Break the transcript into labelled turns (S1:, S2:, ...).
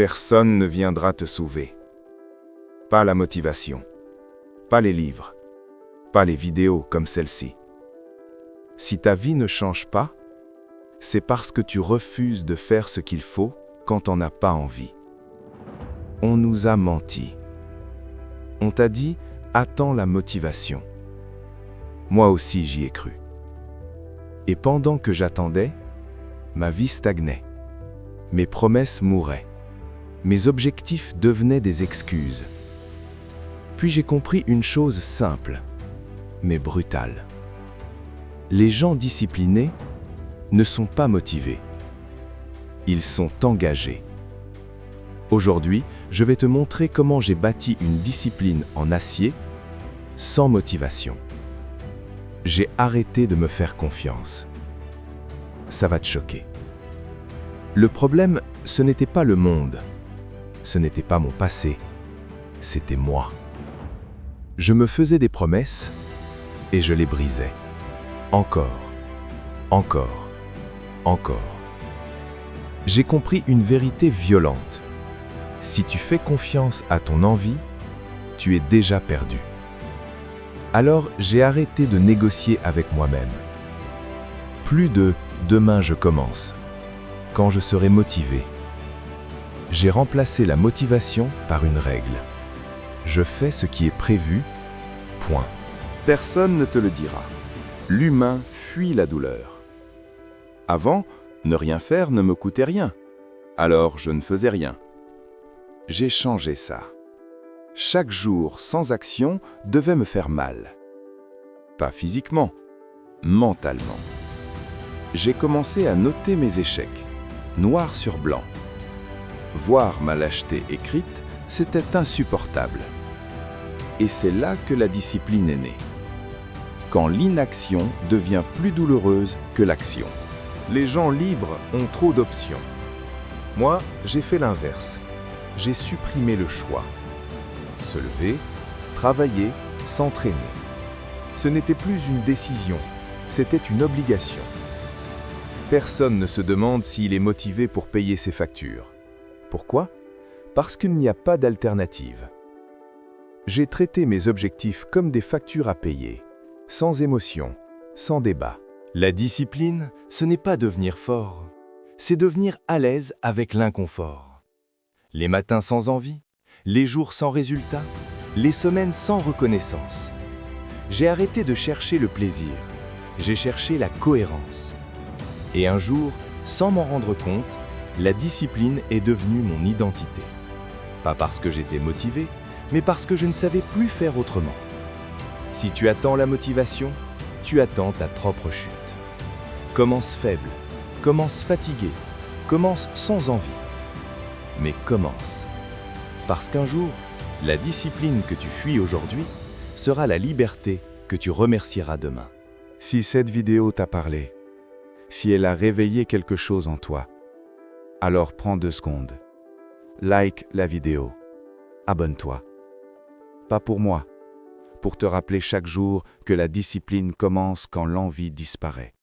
S1: Personne ne viendra te sauver. Pas la motivation, pas les livres, pas les vidéos comme celle-ci. Si ta vie ne change pas, c'est parce que tu refuses de faire ce qu'il faut quand on n'a pas envie. On nous a menti. On t'a dit « attends la motivation ». Moi aussi j'y ai cru. Et pendant que j'attendais, ma vie stagnait. Mes promesses mouraient. Mes objectifs devenaient des excuses. Puis j'ai compris une chose simple, mais brutale. Les gens disciplinés ne sont pas motivés. Ils sont engagés. Aujourd'hui, je vais te montrer comment j'ai bâti une discipline en acier sans motivation. J'ai arrêté de me faire confiance. Ça va te choquer. Le problème, ce n'était pas le monde. Ce n'était pas mon passé. C'était moi. Je me faisais des promesses et je les brisais. Encore, encore, encore. J'ai compris une vérité violente. Si tu fais confiance à ton envie, tu es déjà perdu. Alors j'ai arrêté de négocier avec moi-même. Plus de « demain je commence », quand je serai motivé. J'ai remplacé la motivation par une règle. Je fais ce qui est prévu, point.
S2: Personne ne te le dira. L'humain fuit la douleur. Avant, ne rien faire ne me coûtait rien. Alors je ne faisais rien. J'ai changé ça. Chaque jour sans action devait me faire mal. Pas physiquement, mentalement. J'ai commencé à noter mes échecs, noir sur blanc. Voir ma lâcheté écrite, c'était insupportable. Et c'est là que la discipline est née. Quand l'inaction devient plus douloureuse que l'action.
S1: Les gens libres ont trop d'options. Moi, j'ai fait l'inverse. J'ai supprimé le choix. Se lever, travailler, s'entraîner. Ce n'était plus une décision, c'était une obligation. Personne ne se demande s'il est motivé pour payer ses factures. Pourquoi? Parce qu'il n'y a pas d'alternative. J'ai traité mes objectifs comme des factures à payer, sans émotion, sans débat. La discipline, ce n'est pas devenir fort, c'est devenir à l'aise avec l'inconfort. Les matins sans envie, les jours sans résultat, les semaines sans reconnaissance. J'ai arrêté de chercher le plaisir, j'ai cherché la cohérence. Et un jour, sans m'en rendre compte, la discipline est devenue mon identité. Pas parce que j'étais motivé, mais parce que je ne savais plus faire autrement. Si tu attends la motivation, tu attends ta propre chute. Commence faible, commence fatigué, commence sans envie. Mais commence. Parce qu'un jour, la discipline que tu fuis aujourd'hui sera la liberté que tu remercieras demain. Si cette vidéo t'a parlé, si elle a réveillé quelque chose en toi, alors prends 2 secondes. Like la vidéo. Abonne-toi. Pas pour moi, pour te rappeler chaque jour que la discipline commence quand l'envie disparaît.